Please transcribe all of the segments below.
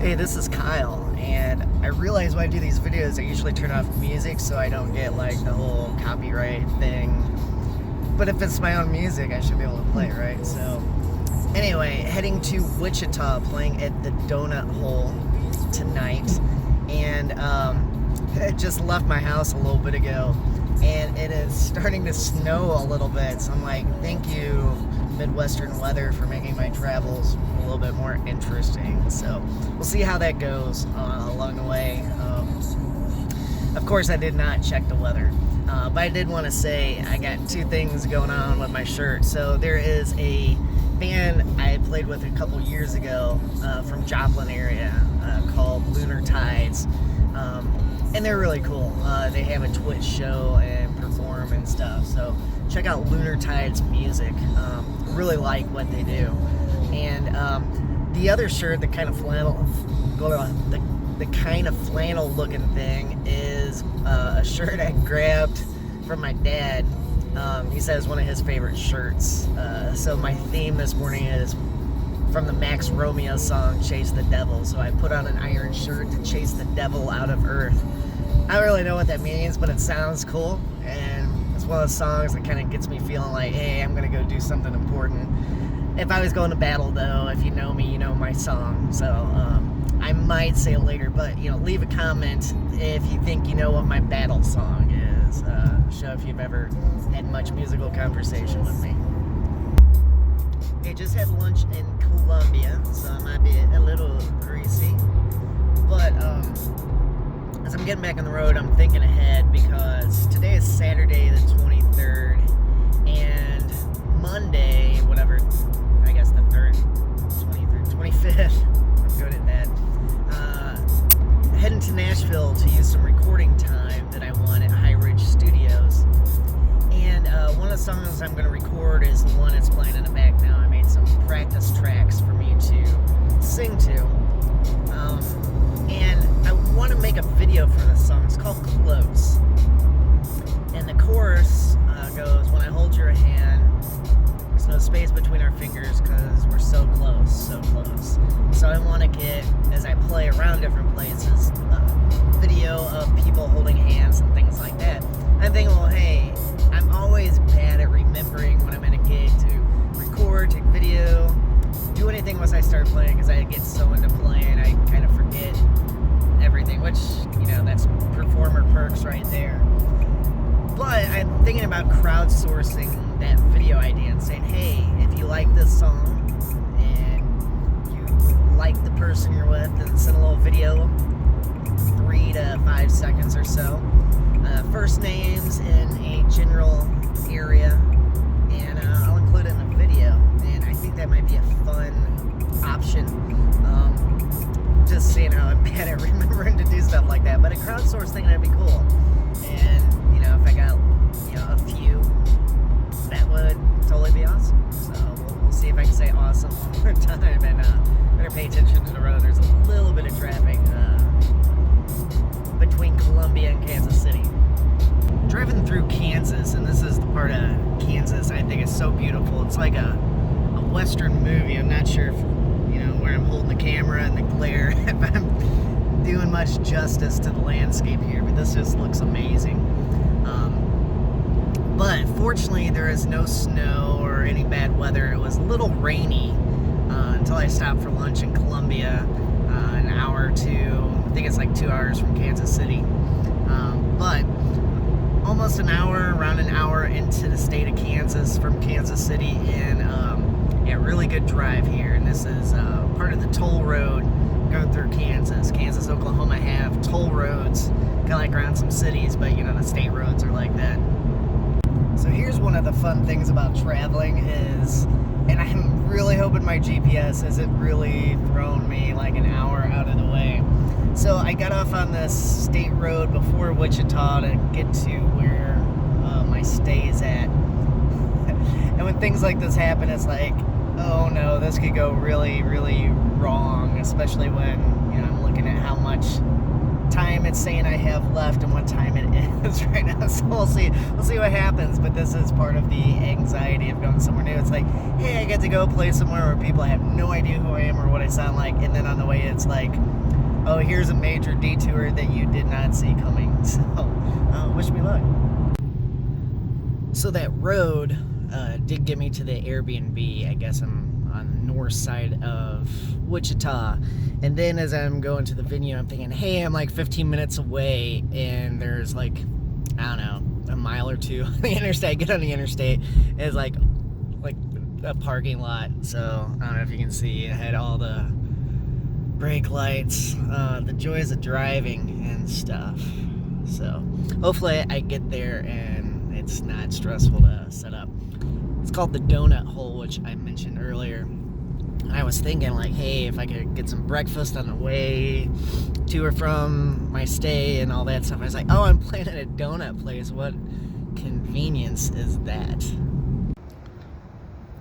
Hey, this is Kyle, and I realize when I do these videos, I usually turn off music so I don't get like the whole copyright thing. But if it's my own music, I should be able to play it, right? So, anyway, heading to Wichita, playing at the Donut Hole tonight, and I just left my house a little bit ago, and it is starting to snow a little bit. So I'm like, thank you, Midwestern weather, for making my travels a little bit more interesting. So we'll see how that goes along the way. Of course, I did not check the weather, but I did want to say I got two things going on with my shirt. So there is a band I played with a couple years ago from Joplin area called Lunar Tides, and they're really cool. They have a Twitch show and perform and stuff, so check out Lunar Tides music. Really like what they do. And the other shirt, the kind of flannel looking thing, is a shirt I grabbed from my dad. He says one of his favorite shirts. So my theme this morning is from the Max Romeo song Chase the Devil. So I put on an iron shirt to chase the devil out of earth. I don't really know what that means, but it sounds cool, and it's one of those songs that kind of gets me feeling like, hey, I'm gonna go do something important. If I was going to battle, though, if you know me, you know my song. So I might say it later, but leave a comment if you think you know what my battle song is. Show if you've ever had much musical conversation with me. Hey, just had lunch in Columbia, so I might be a little greasy. But as I'm getting back on the road, I'm thinking ahead, because today is Saturday the 23rd, and Monday, whatever, I guess the 3rd, 23rd, 25th, I'm good at that, heading to Nashville to use some recording time that I want at High Ridge Studios. And one of the songs I'm going to record is the one that's playing in the back now. I made some practice tracks for me to sing to. And I want to make a video for this song. It's called Close. And the chorus goes, when I hold your hand, there's no space between our fingers because we're so close, so close. So I want to get, as I play around different places, video of people holding hands and things like that. I'm thinking, well, hey, I'm always bad at remembering when I'm in a gig to record, take video, do anything once I start playing, because I get so into playing, I kind of forget everything, which, that's performer perks right there. But I'm thinking about crowdsourcing that video idea and saying, hey, if you like this song and you like the person you're with, then send a little video, 3 to 5 seconds or so. First names in a general area, and I'll include it in the video. And I think that might be a fun option. Just seeing how I'm bad at remembering to do stuff like that. But a crowdsource thing, that'd be cool. And if I got a few, that would totally be awesome. So we'll see if I can say awesome one more time. And better pay attention to the road. There's a little bit of traffic between Columbia and Kansas City. Driving through Kansas, and this is the part of Kansas I think is so beautiful. It's like a Western movie. I'm not sure if where I'm holding the camera and the glare, if I'm doing much justice to the landscape here, but this just looks amazing. But fortunately, there is no snow or any bad weather. It was a little rainy until I stopped for lunch in Columbia, an hour or two. I think it's like 2 hours from Kansas City. But almost around an hour into the state of Kansas from Kansas City, and really good drive here. And this is part of the toll road going through Kansas. Kansas, Oklahoma have toll roads, kind of like around some cities, but the state roads are like that. So here's one of the fun things about traveling is, and I'm really hoping my GPS isn't really throwing me like an hour out of the way. So I got off on this state road before Wichita to get to where my stay is at. And when things like this happen, it's like, oh no, this could go really, really wrong, especially when I'm looking at how much time it's saying I have left and what time it is right now. So we'll see what happens. But this is part of the anxiety of going somewhere new. It's like, hey, I get to go play somewhere where people have no idea who I am or what I sound like, and then on the way it's like, oh, here's a major detour that you did not see coming. So, wish me luck. So that road did get me to the Airbnb. I guess I'm on the north side of Wichita. And then as I'm going to the venue, I'm thinking, hey, I'm like 15 minutes away, and there's like, I don't know, a mile or two on the interstate. I get on the interstate, and it's like a parking lot. So I don't know if you can see, it had all the brake lights, the joys of driving and stuff. So hopefully I get there and it's not stressful to set up. It's called the donut hole, which I mentioned earlier. I was thinking like, hey, if I could get some breakfast on the way to or from my stay and all that stuff. I was like, oh, I'm playing at a donut place. What convenience is that?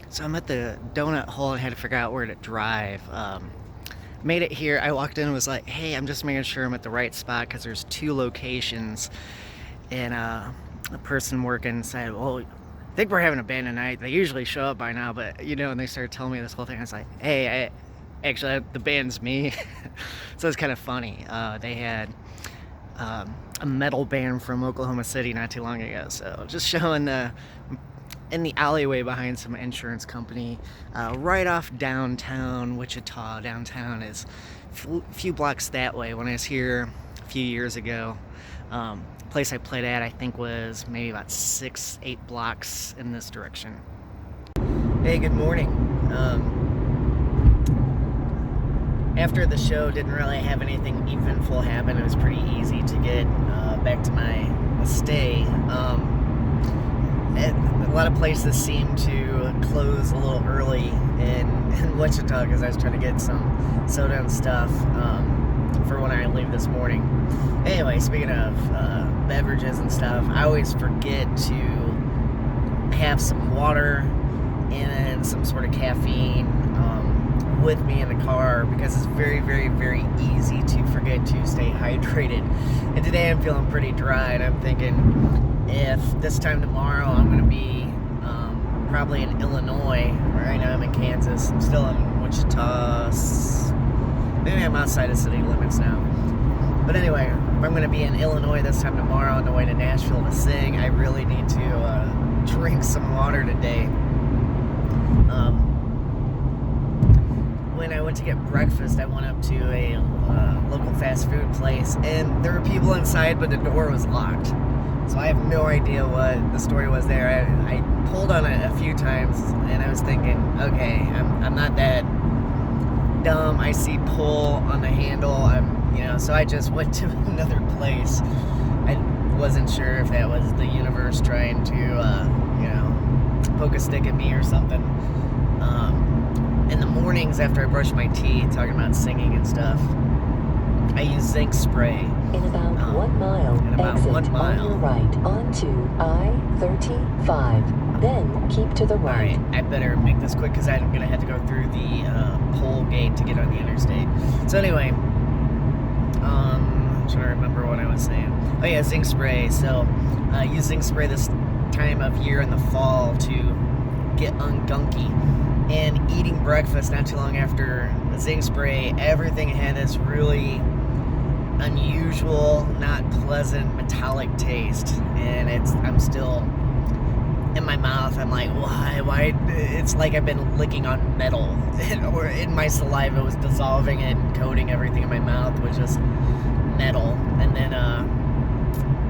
So I'm at the donut hole and had to figure out where to drive. Made it here. I walked in and was like, hey, I'm just making sure I'm at the right spot because there's 2 locations. And a person working said, well, I think we're having a band tonight. They usually show up by now, but and they started telling me this whole thing. I was like, hey, actually, the band's me. So it's kind of funny. They had a metal band from Oklahoma City not too long ago. So just showing in the alleyway behind some insurance company, right off downtown Wichita. Downtown is a few blocks that way. When I was here a few years ago, place I played at, I think, was maybe about 6-8 blocks in this direction. Hey, good morning. After the show, didn't really have anything eventful happen. It was pretty easy to get back to my stay. A lot of places seem to close a little early in Wichita because I was trying to get some soda and stuff for when I leave this morning. Anyway, speaking of beverages and stuff, I always forget to have some water and some sort of caffeine with me in the car because it's very, very, very easy to forget to stay hydrated. And today I'm feeling pretty dry, and I'm thinking if this time tomorrow I'm going to be probably in Illinois. Right now I'm in Kansas. I'm still in Wichita. Maybe I'm outside of city limits now. But anyway, if I'm going to be in Illinois this time tomorrow on the way to Nashville to sing, I really need to drink some water today. When I went to get breakfast, I went up to a local fast food place, and there were people inside, but the door was locked. So I have no idea what the story was there. I pulled on it a few times, and I was thinking, okay, I'm not that dumb. I see pull on the handle. So I just went to another place. I wasn't sure if that was the universe trying to, poke a stick at me or something. In the mornings after I brush my teeth, talking about singing and stuff, I use zinc spray. In about 1 mile, exit 1 mile. On your right onto I-35. Then keep to the right. Alright, I better make this quick because I'm going to have to go through the pole gate to get on the interstate. So anyway, I'm trying to remember what I was saying. Oh yeah, zinc spray. So I use zinc spray this time of year in the fall to get ungunky. And eating breakfast not too long after the zinc spray, everything had this really unusual, not pleasant, metallic taste. And I'm still in my mouth. I'm like, why? It's like I've been licking on metal, or in my saliva was dissolving and coating everything in my mouth was just metal. And then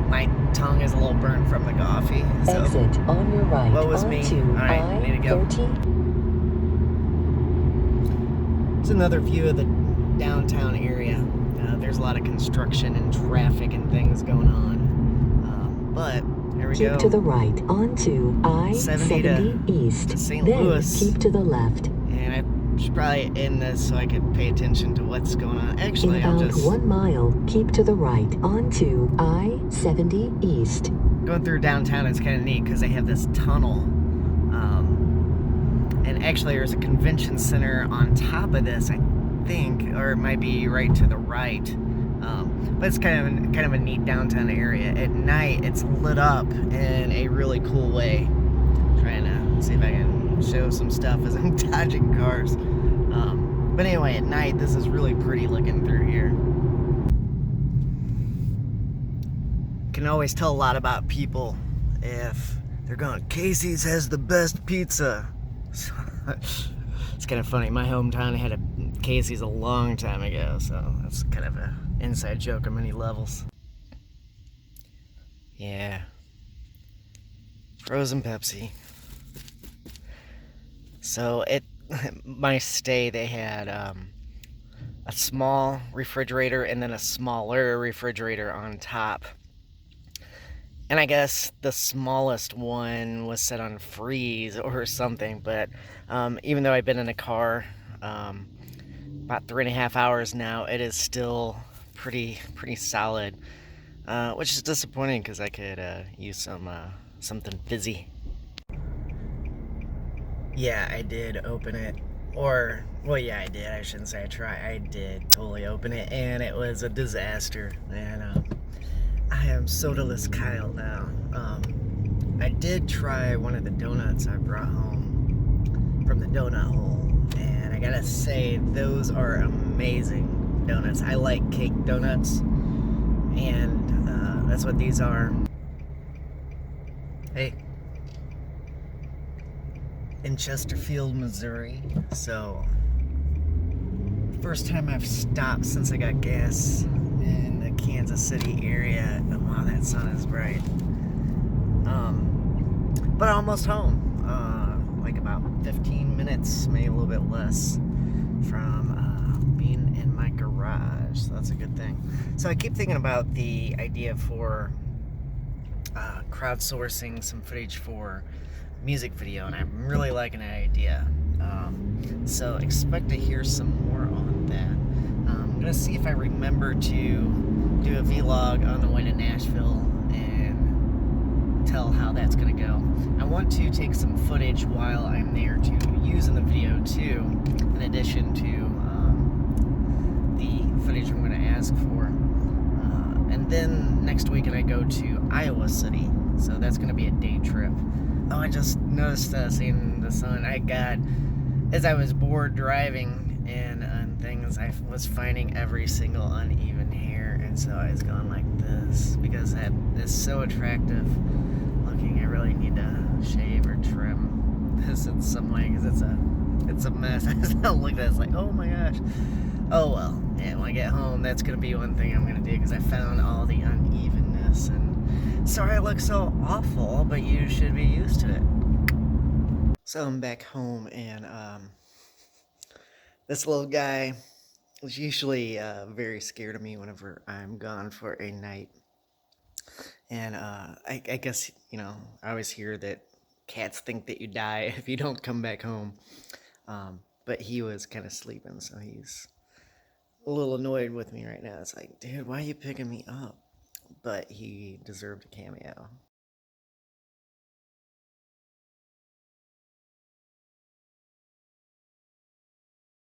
my tongue is a little burnt from the coffee. So exit on your right. What was me? All right, I need to go. It's another view of the downtown area. There's a lot of construction and traffic and things going on. But here we go. Keep to the right onto I-70 East. St. Then Louis. keep to the left. And I should probably end this so I can pay attention to what's going on. Actually, In about 1 mile, keep to the right onto I-70 East. Going through downtown is kind of neat because they have this tunnel. And actually, there's a convention center on top of this, I think, or it might be right to the right. But it's kind of a neat downtown area. At night, it's lit up in a really cool way. I'm trying to see if I can show some stuff as I'm dodging cars. But anyway, at night, this is really pretty looking through here. Can always tell a lot about people if they're going, Casey's has the best pizza. It's kind of funny. My hometown had a Casey's a long time ago, so that's kind of an inside joke on many levels. Yeah. Frozen Pepsi. So my stay, they had a small refrigerator and then a smaller refrigerator on top. And I guess the smallest one was set on freeze or something, but even though I've been in a car about 3.5 hours now, it is still pretty solid, which is disappointing because I could use something fizzy. Yeah, I did open it. Or, well, yeah, I did. I shouldn't say I tried. I did totally open it, and it was a disaster. And I am sodaless Kyle now. I did try one of the donuts I brought home from the donut hole, and I gotta say, those are amazing donuts. I like cake donuts, and that's what these are. Hey. In Chesterfield, Missouri. So, first time I've stopped since I got gas in the Kansas City area. Oh, wow, that sun is bright. But almost home. Like about 15 minutes, maybe a little bit less, from being in my garage. So that's a good thing. So I keep thinking about the idea for crowdsourcing some footage for music video, and I'm really liking that idea. So expect to hear some more on that. I'm gonna see if I remember to do a vlog on the way to Nashville and tell how that's gonna go. I want to take some footage while I'm there to use in the video too, in addition to the footage I'm gonna ask for. And then next weekend I go to Iowa City, so that's gonna be a day trip. Oh, I just noticed seeing the sun. As I was bored driving and things, I was finding every single uneven hair, and so I was going like this because that is so attractive looking. I really need to shave or trim this in some way because it's a mess. I just look at it, it's like, oh my gosh. Oh well. Yeah, when I get home, that's gonna be one thing I'm gonna do because I found all the unevenness. And sorry I look so awful, but you should be used to it. So I'm back home, and this little guy is usually very scared of me whenever I'm gone for a night. And I guess, I always hear that cats think that you die if you don't come back home. But he was kind of sleeping, so he's a little annoyed with me right now. It's like, dude, why are you picking me up? But he deserved a cameo.